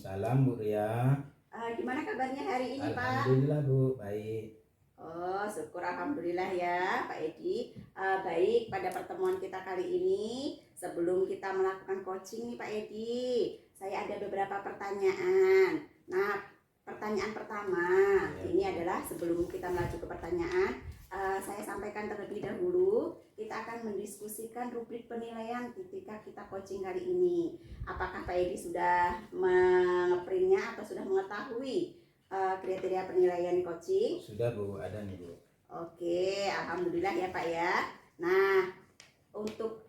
Waalaikumsalam Bu Ria. Gimana kabarnya hari ini Pak? Alhamdulillah Bu, baik. Oh, syukur alhamdulillah ya Pak Edi. Baik, pada pertemuan kita kali ini, sebelum kita melakukan coaching nih Pak Edi, saya ada beberapa pertanyaan. Nah, pertanyaan pertama ini adalah sebelum kita melaju ke pertanyaan, saya sampaikan terlebih dahulu, kita akan mendiskusikan rubrik penilaian ketika kita coaching kali ini. Apakah Pak Edi sudah mengeprintnya atau sudah mengetahui kriteria penilaian coaching? Sudah Bu, ada nih Bu. Oke, alhamdulillah ya Pak ya. Nah, untuk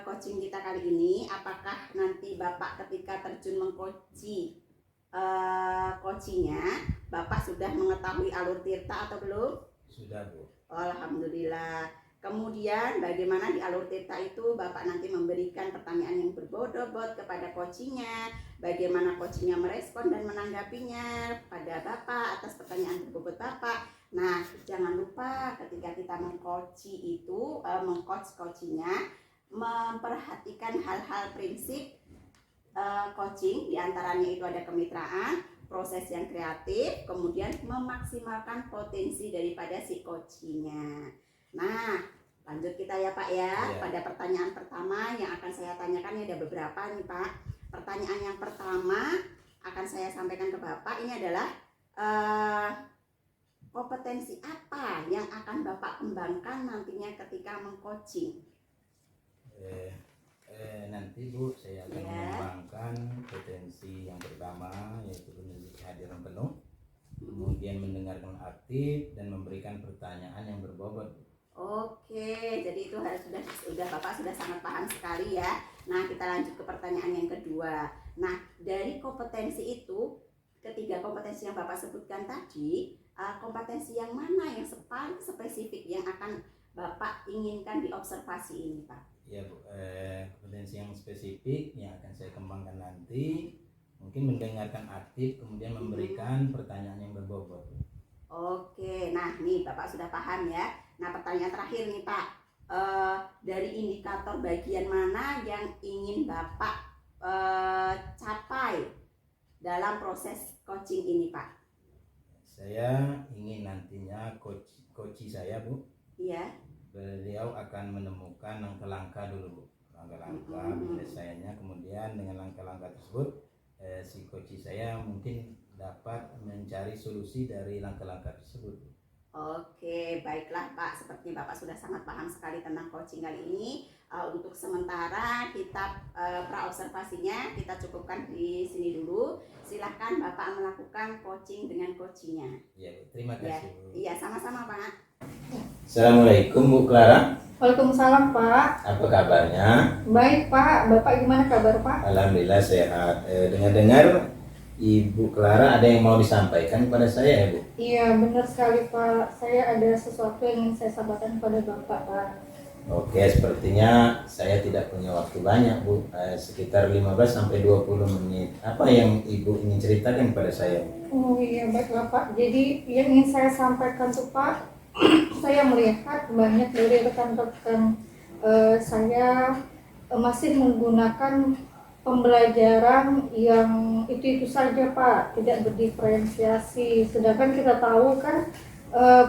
coaching kita kali ini, apakah nanti Bapak ketika terjun mengcoaching coachingnya, Bapak sudah mengetahui alur tirta atau belum? Sudah Bu. Alhamdulillah. Kemudian bagaimana di alur tirta itu Bapak nanti memberikan pertanyaan yang berbobot kepada coachingnya, bagaimana coachingnya merespon dan menanggapinya pada Bapak atas pertanyaan berbobot Bapak. Nah, jangan lupa ketika kita mengcoaching itu, coachingnya memperhatikan hal-hal prinsip coaching, diantaranya itu ada kemitraan, proses yang kreatif, kemudian memaksimalkan potensi daripada si coachingnya. Nah, lanjut kita ya Pak ya. Pada pertanyaan pertama yang akan saya tanyakan, ini ada beberapa nih Pak. Pertanyaan yang pertama akan saya sampaikan ke Bapak ini adalah kompetensi apa yang akan Bapak kembangkan nantinya ketika mengcoaching? Nanti Bu, saya akan mengembangkan potensi yang pertama, yaitu kehadiran penuh, kemudian mendengarkan aktif dan memberikan pertanyaan yang berbobot. Oke, jadi itu harus sudah Bapak sudah sangat paham sekali ya. Nah, kita lanjut ke pertanyaan yang kedua. Nah, dari kompetensi itu, ketiga kompetensi yang Bapak sebutkan tadi, kompetensi yang mana yang paling spesifik yang akan Bapak inginkan diobservasi ini Pak? Ya Bu, kompetensi yang spesifik yang akan saya kembangkan nanti mungkin mendengarkan aktif, kemudian memberikan pertanyaan yang berbobot. Oke, nah nih Bapak sudah paham ya. Nah, pertanyaan terakhir nih Pak, dari indikator bagian mana yang ingin Bapak capai dalam proses coaching ini Pak? Saya ingin nantinya coach saya Bu, iya, beliau akan menemukan langkah-langkah dulu Bu, langkah-langkah penyelesaiannya, kemudian dengan langkah-langkah tersebut si coach saya mungkin dapat mencari solusi dari langkah-langkah tersebut. Oke, baiklah Pak, sepertinya Bapak sudah sangat paham sekali tentang coaching kali ini. Untuk sementara kita praobservasinya kita cukupkan di sini dulu. Silahkan Bapak melakukan coaching dengan coachingnya. Iya, terima kasih Bu. Iya, sama-sama Pak. Assalamualaikum Bu Clara. Waalaikumsalam Pak. Apa kabarnya? Baik Pak, Bapak gimana kabar Pak? Alhamdulillah sehat. Dengar-dengar Ibu Clara ada yang mau disampaikan kepada saya ya Bu? Iya benar sekali Pak, saya ada sesuatu yang ingin saya sampaikan kepada Bapak Pak. Oke, sepertinya saya tidak punya waktu banyak Bu, sekitar 15-20 menit. Apa yang Ibu ingin ceritakan kepada saya? Oh iya baiklah Pak, jadi yang ingin saya sampaikan tuh Pak, saya melihat banyak dari rekan-rekan saya masih menggunakan pembelajaran yang itu saja Pak, tidak berdiferensiasi. Sedangkan kita tahu kan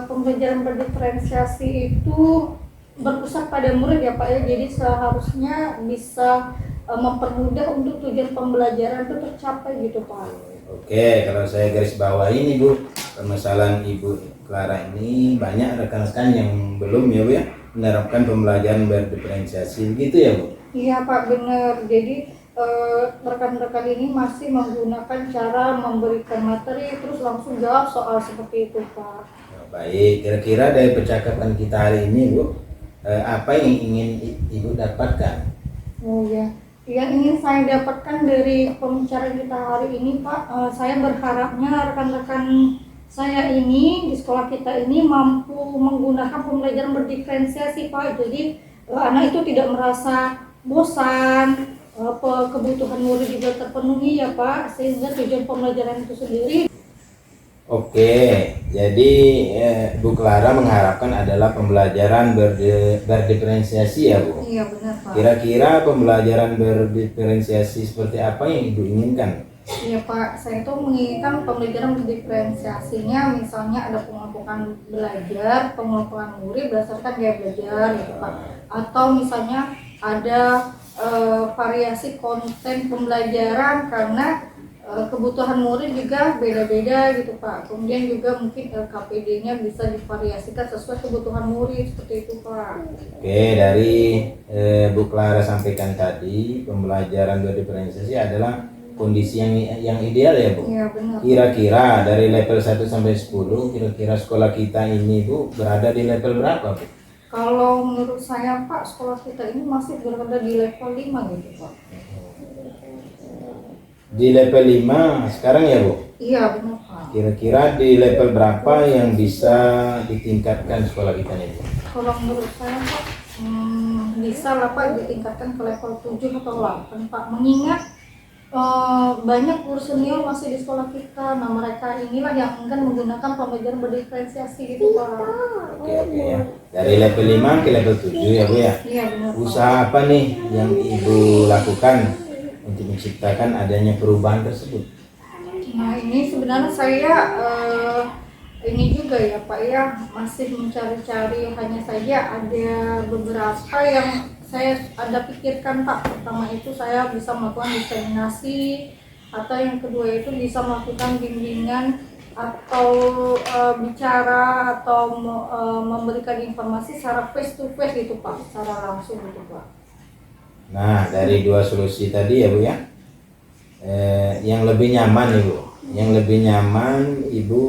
pembelajaran berdiferensiasi itu berpusat pada murid ya Pak ya, jadi seharusnya bisa mempermudah untuk tujuan pembelajaran itu tercapai gitu Pak. Oke, kalau saya garis bawah ini Bu, permasalahan Ibu Clara ini banyak rekan-rekan yang belum ya Bu ya menerapkan pembelajaran berdiferensiasi gitu ya Bu? Iya Pak, benar. Jadi rekan-rekan ini masih menggunakan cara memberikan materi terus langsung jawab soal seperti itu Pak. Baik, kira-kira dari percakapan kita hari ini Bu, apa yang ingin Ibu dapatkan? Oh ya, yang ingin saya dapatkan dari pembicaraan kita hari ini Pak, saya berharapnya rekan-rekan saya ini di sekolah kita ini mampu menggunakan pembelajaran berdiferensiasi Pak. Jadi anak itu tidak merasa bosan, kebutuhan murid juga terpenuhi ya Pak, sehingga tujuan pembelajaran itu sendiri. Oke, jadi Bu Clara mengharapkan adalah pembelajaran berdiferensiasi ya Bu? Iya benar Pak. Kira-kira pembelajaran berdiferensiasi seperti apa yang Ibu inginkan? Iya Pak, saya itu menginginkan pembelajaran berdiferensiasinya, misalnya ada pengelompokan belajar, pengelompokan murid berdasarkan gaya belajar gitu Pak, atau misalnya ada variasi konten pembelajaran karena kebutuhan murid juga beda-beda gitu Pak. Kemudian juga mungkin LKPD-nya bisa divariasikan sesuai kebutuhan murid seperti itu Pak. Oke, dari Bu Clara sampaikan tadi, pembelajaran berdiferensiasi adalah kondisi yang ideal ya Bu. Iya benar. Kira-kira dari level 1 sampai 10, kira-kira sekolah kita ini Bu berada di level berapa Bu? Kalau menurut saya Pak, sekolah kita ini masih berada di level 5 gitu Pak. Di level 5 sekarang ya Bu? Iya benar Pak. Kira-kira di level berapa yang bisa ditingkatkan sekolah kita ini Bu? Kalau menurut saya Pak, bisa lah Pak ditingkatkan ke level 7 atau 8 Pak. Mengingat banyak guru senior masih di sekolah kita. Nah mereka inilah yang akan menggunakan pembelajaran berdiferensiasi gitu Pak. Oke ya. Dari level 5 ke level 7 ya Bu ya? Iya benar Pak. Usaha apa nih yang Ibu lakukan untuk menciptakan adanya perubahan tersebut? Nah ini sebenarnya saya ini juga ya Pak ya, masih mencari-cari, hanya saja ada beberapa yang saya ada pikirkan Pak. Pertama itu saya bisa melakukan diseminasi, atau yang kedua itu bisa melakukan bimbingan atau bicara atau memberikan informasi secara face to face gitu Pak, secara langsung gitu Pak. Nah, dari dua solusi tadi ya Bu ya, yang lebih nyaman Ibu, yang lebih nyaman Ibu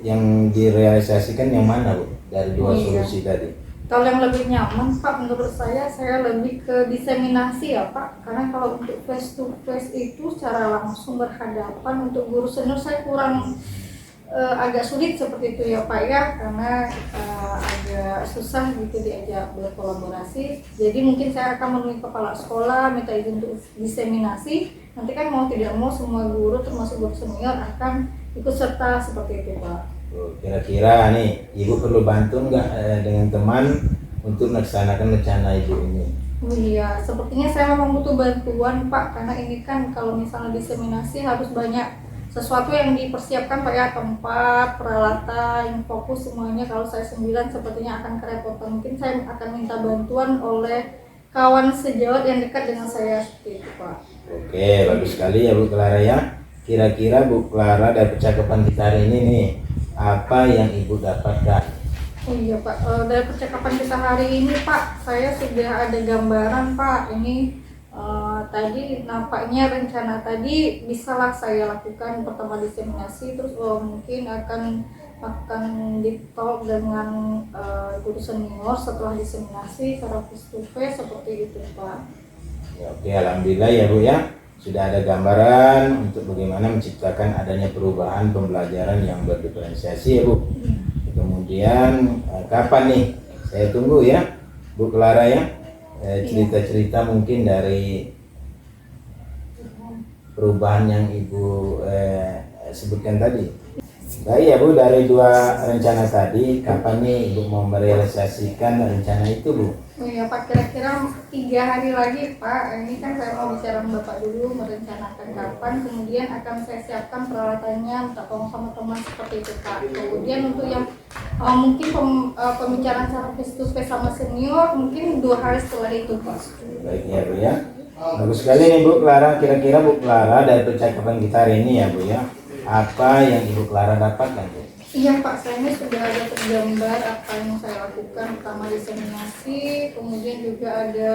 yang direalisasikan yang mana Bu dari dua solusi tadi? Kalau yang lebih nyaman Pak, menurut saya lebih ke diseminasi ya Pak, karena kalau untuk face to face itu secara langsung berhadapan untuk guru senior saya kurang agak sulit seperti itu ya Pak ya, karena agak susah gitu diajak berkolaborasi. Jadi mungkin saya akan menemui kepala sekolah, minta izin untuk diseminasi. Nanti kan mau tidak mau semua guru termasuk guru senior akan ikut serta seperti itu Pak. Kira-kira nih Ibu perlu bantu nggak dengan teman untuk melaksanakan rencana Ibu ini? Oh iya, sepertinya saya memang butuh bantuan Pak, karena ini kan kalau misalnya diseminasi harus banyak sesuatu yang dipersiapkan Pak ya, tempat, peralatan, fokus semuanya. Kalau saya sendirian sepertinya akan kerepotan. Mungkin saya akan minta bantuan oleh kawan sejawat yang dekat dengan saya seperti itu Pak. Oke, bagus sekali ya Bu Clara ya. Kira-kira Bu Clara dari percakapan kita hari ini nih, apa yang Ibu dapatkan? Oh iya Pak, dari percakapan kita hari ini Pak, saya sudah ada gambaran Pak. Ini tadi nampaknya rencana tadi bisalah saya lakukan. Pertama diseminasi, terus mungkin akan di-talk dengan guru senior setelah diseminasi secara face to face seperti itu Pak. Ya, oke, alhamdulillah ya Bu ya, sudah ada gambaran untuk bagaimana menciptakan adanya perubahan pembelajaran yang berdiferensiasi ya Bu. Kemudian kapan nih? Saya tunggu ya Bu Clara ya, cerita-cerita mungkin dari perubahan yang Ibu sebutkan tadi. Baik ya Bu, dari dua rencana tadi, kapan nih Ibu mau merealisasikan rencana itu Bu? Oh iya Pak, kira-kira 3 hari lagi Pak. Ini kan saya mau bicara sama Bapak dulu, merencanakan kapan, kemudian akan saya siapkan peralatannya, minta tolong sama teman seperti itu Pak. Kemudian untuk yang mungkin pembicaraan secara face to face sama senior mungkin 2 hari setelah itu Pak. Baik ya Bu ya, bagus sekali nih Bu Clara. Kira-kira Bu Clara dari percakapan kita hari ini ya Bu ya, apa yang Ibu Clara dapatkan Bu? Iya Pak, saya ini sudah ada tergambar apa yang saya lakukan. Pertama diseminasi, kemudian juga ada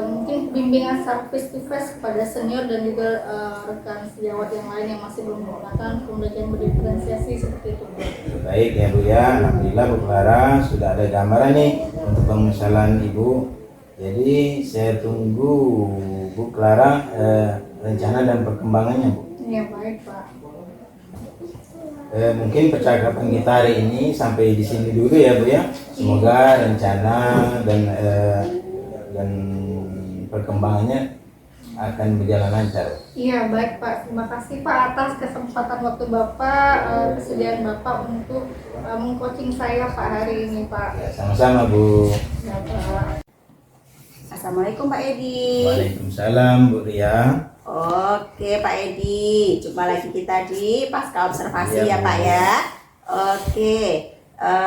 mungkin bimbingan secara face to face kepada senior dan juga rekan sejawat yang lain yang masih belum menggunakan pembelajaran berdiferensiasi seperti itu Bu. Baik ya Bu ya, alhamdulillah Bu Clara sudah ada gambaran nih untuk pengusulan Ibu. Jadi saya tunggu Bu Clara rencana dan perkembangannya Bu. Iya baik Pak. Mungkin percakapan kita hari ini sampai di sini dulu ya Bu ya. Semoga rencana dan perkembangangannya akan berjalan lancar. Iya baik Pak, terima kasih Pak atas kesempatan waktu Bapak, kesediaan Bapak untuk mengcoaching saya Pak hari ini Pak. Ya, sama-sama Bu. Ya, Pak. Assalamualaikum Pak Edi. Waalaikumsalam Bu Ria. Oke Pak Edi, jumpa lagi kita di Pasca Observasi Iya, ya Pak Bu. ya. Oke,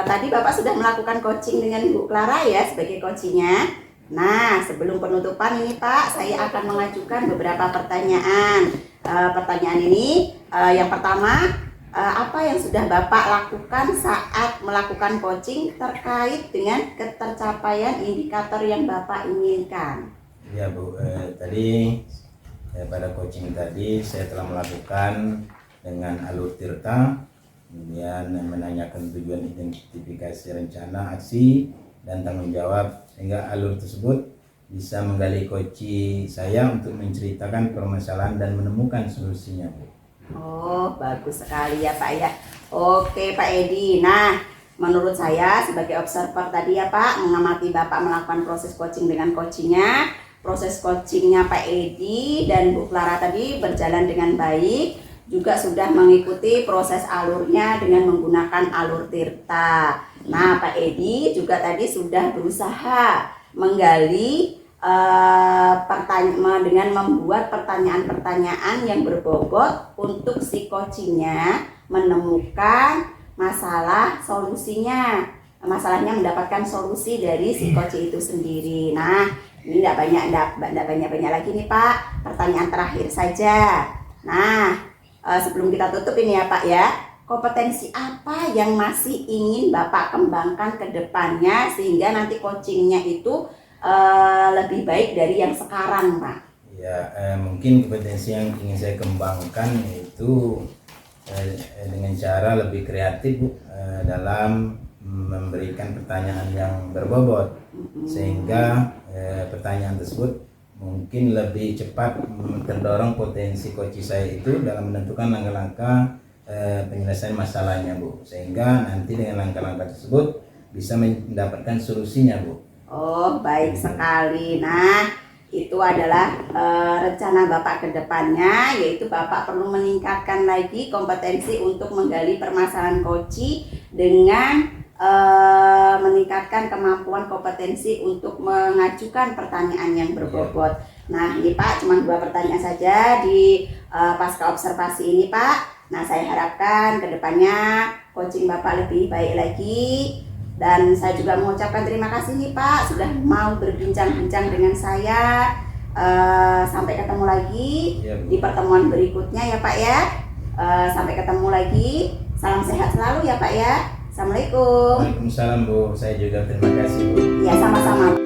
tadi Bapak sudah melakukan coaching dengan Bu Clara ya sebagai coachingnya. Nah, sebelum penutupan ini Pak, saya akan mengajukan beberapa pertanyaan. Pertanyaan ini, yang pertama, apa yang sudah Bapak lakukan saat melakukan coaching terkait dengan ketercapaian indikator yang Bapak inginkan? Ya Bu, tadi pada coaching tadi saya telah melakukan dengan alur tirta, kemudian menanyakan tujuan identifikasi rencana aksi dan tanggung jawab, sehingga alur tersebut bisa menggali coaching saya untuk menceritakan permasalahan dan menemukan solusinya Bu. Oh, bagus sekali ya Pak ya. Oke Pak Edi. Nah, menurut saya sebagai observer tadi ya Pak, mengamati Bapak melakukan proses coaching dengan coachingnya, proses coachingnya Pak Edi dan Bu Clara tadi berjalan dengan baik, juga sudah mengikuti proses alurnya dengan menggunakan alur tirta. Nah, Pak Edi juga tadi sudah berusaha menggali dengan membuat pertanyaan-pertanyaan yang berbobot untuk si coachingnya menemukan masalah solusinya, masalahnya mendapatkan solusi dari si coaching itu sendiri. Nah, ini tidak banyak lagi nih Pak, pertanyaan terakhir saja. Nah, sebelum kita tutup ini ya Pak ya, kompetensi apa yang masih ingin Bapak kembangkan ke depannya sehingga nanti coachingnya itu lebih baik dari yang sekarang Pak? Ya, mungkin kompetensi yang ingin saya kembangkan itu dengan cara lebih kreatif Bu, dalam memberikan pertanyaan yang berbobot, sehingga pertanyaan tersebut mungkin lebih cepat terdorong potensi coach saya itu dalam menentukan langkah-langkah penyelesaian masalahnya Bu, sehingga nanti dengan langkah-langkah tersebut bisa mendapatkan solusinya Bu. Oh, baik sekali. Nah, itu adalah rencana Bapak ke depannya, yaitu Bapak perlu meningkatkan lagi kompetensi untuk menggali permasalahan coaching dengan meningkatkan kemampuan kompetensi untuk mengajukan pertanyaan yang berbobot. Nah, ini Pak, cuma 2 pertanyaan saja di pasca observasi ini Pak. Nah, saya harapkan ke depannya coaching Bapak lebih baik lagi. Dan saya juga mengucapkan terima kasih nih Pak sudah mau berbincang-bincang dengan saya. Sampai ketemu lagi di pertemuan berikutnya ya Pak ya. Sampai ketemu lagi. Salam sehat selalu ya Pak ya. Assalamualaikum. Waalaikumsalam Bu. Saya juga terima kasih Bu. Ya, sama-sama.